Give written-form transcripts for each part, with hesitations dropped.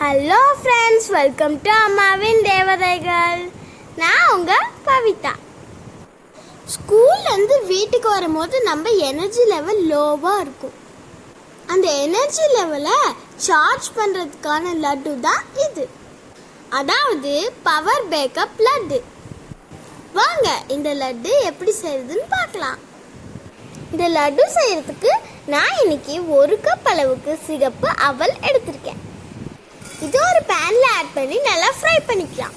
Hello friends, welcome to அம்மாவின் தேவதைகள். நான் உங்கள் பவிதா. ஸ்கூல்லேருந்து வீட்டுக்கு வரும்போது நம்ம எனர்ஜி லெவல் லோவாக இருக்கும். அந்த எனர்ஜி லெவலை சார்ஜ் பண்ணுறதுக்கான லட்டு தான் இது, அதாவது பவர் பேக்கப் லட்டு. வாங்க இந்த லட்டு எப்படி செய்யுதுன்னு பார்க்கலாம். இந்த லட்டு செய்கிறதுக்கு நான் இன்னைக்கு 1 கப் அளவுக்கு சிகப்பு அவல் எடுத்திருக்கேன். இது ஒரு பேன்ல ஆட் பண்ணி நல்லா ஃப்ரை பண்ணிக்கலாம்.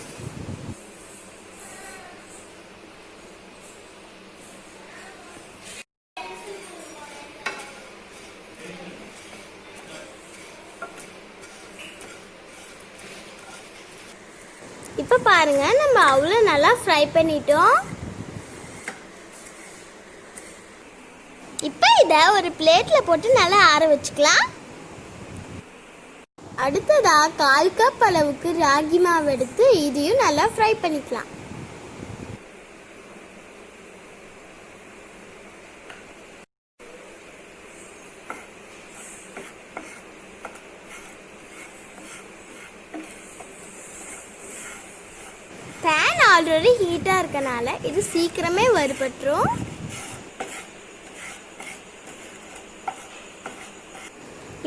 இப்போ பாருங்க, நம்ம அவ்வளோ நல்லா ஃப்ரை பண்ணிட்டோம். இப்போ இதை ஒரு பிளேட்ல போட்டு நல்லா ஆற வச்சுக்கலாம். அடுத்ததா 1/4 கப் அளவுக்கு ராகி மாவு எடுத்து இதையும் நல்லா ஃப்ரை பண்ணிக்கலாம். பேன் ஆல்ரெடி ஹீட்டாக இருக்கனால இது சீக்கிரமே வறுபட்டுரும்.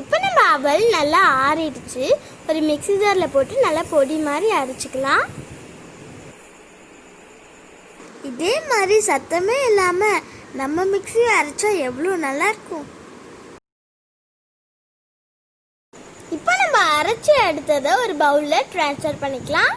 இப்போ நம்ம அவல் நல்லா ஆறிடுச்சு. ஒரு மிக்ஸி ஜாரில் போட்டு நல்லா பொடி மாதிரி அரைச்சிக்கலாம். இதே மாதிரி சத்தமே இல்லாமல் நம்ம மிக்ஸி அரைச்சா எவ்வளோ நல்லா இருக்கும். இப்போ நம்ம அரைச்சி எடுத்ததை ஒரு பவுலில் ட்ரான்ஸ்ஃபர் பண்ணிக்கலாம்.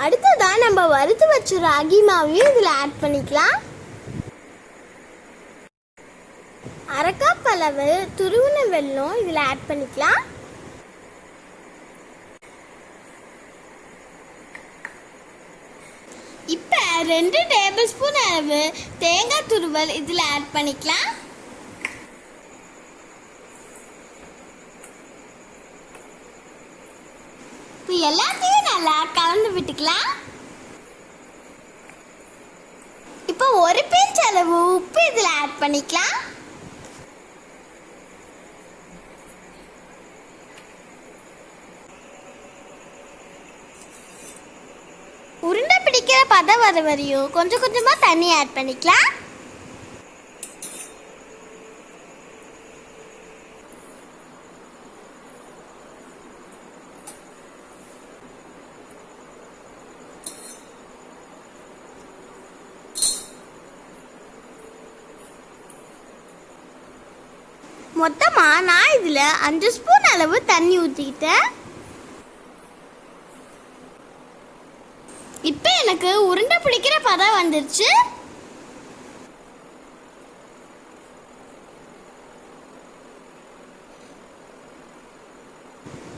அடுத்ததான் நம்ம வறுத்து வச்ச ராகி மாவையும் இதில் ஆட் பண்ணிக்கலாம். 1/2 கப் அளவு துருவின வெல்லம் இதில் ஆட் பண்ணிக்கலாம். இப்போ 2 டேபிள் ஸ்பூன் அளவு தேங்காய் துருவல் இதில் ஆட் பண்ணிக்கலாம். எல்லாத்தையும் நல்லா கலந்து விட்டுக்கலாம். இப்போ ஒரு பிஞ்ச் அளவு உப்பு இதில் ஆட் பண்ணிக்கலாம். உருண்டை பிடிக்கிற பதம் வர வரையும் கொஞ்சம் கொஞ்சமா தண்ணி ஆட் பண்ணிக்கலாம். மொத்தமாக நான் இதில் 5 ஸ்பூன் அளவு தண்ணி ஊற்றிக்கிட்டேன். இப்போ எனக்கு உருண்டை பிடிக்கிற பதம் வந்துருச்சு.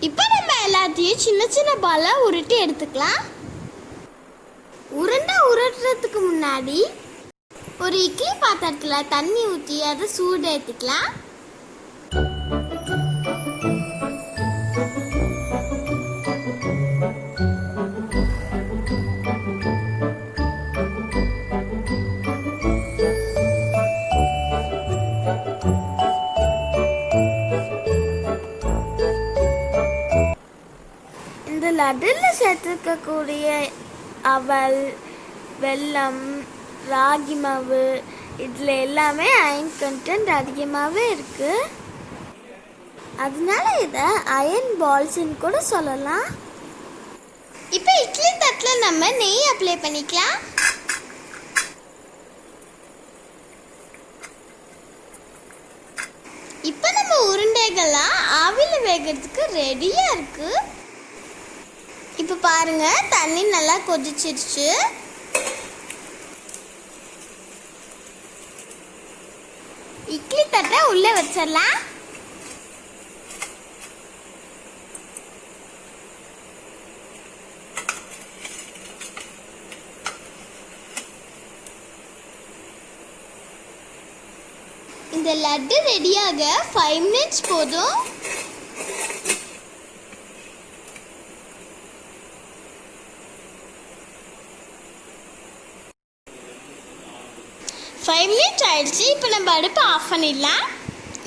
இப்போ நம்ம எல்லாத்தையும் சின்ன சின்ன பாலாக உருட்டி எடுத்துக்கலாம். உருண்டை உருட்டுறதுக்கு முன்னாடி ஒரு இட்லி பாத்திரத்தில் தண்ணி ஊற்றி அதை சூடு ஏற்றிக்கலாம். இந்த லட்டில் சேர்த்துக்கக்கூடிய அவல், வெல்லம், ராகி மாவு இதில் எல்லாமே அயன் கண்டென்ட் அதிகமாகவே இருக்குது. அதனால இதை அயன் பால்ஸ்ன்னு கூட சொல்லலாம். இப்போ இட்லி தட்டில் நம்ம நெய் அப்ளை பண்ணிக்கலாம். இப்போ நம்ம உருண்டைகள்லாம் ஆவியில் வேகிறதுக்கு ரெடியாக இருக்குது. இப்போ பாருங்க, தண்ணி நல்லா கொதிச்சிருச்சு. இட்லி தட்டை உள்ளே வச்சிடலாம். இந்த லட்டு ரெடியாக 5 மினிட்ஸ் போதும். 5 மினிட்ஸ் ஆயிடுச்சு. இப்போ நம்ம அடுப்பை ஆஃப் பண்ணிடலாம்.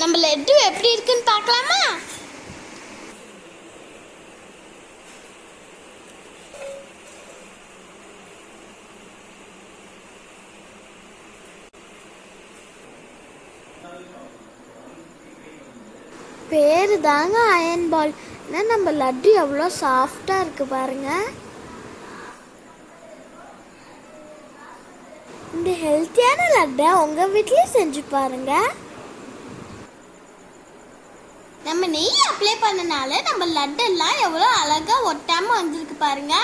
நம்ம லட்டு எப்படி இருக்குன்னு பார்க்கலாமா? பேரு தாங்க அயன் பால். ஏன்னா நம்ம லட்டு எவ்வளோ சாஃப்டாக இருக்குது பாருங்க. இந்த ஹெல்த்தியான லட்டை உங்கள் வீட்லேயும் செஞ்சு பாருங்க. நம்ம நெய் அப்ளை பண்ணனால நம்ம லட்டெல்லாம் எவ்வளோ அழகாக ஒட்டாமல் வந்திருக்கு பாருங்க.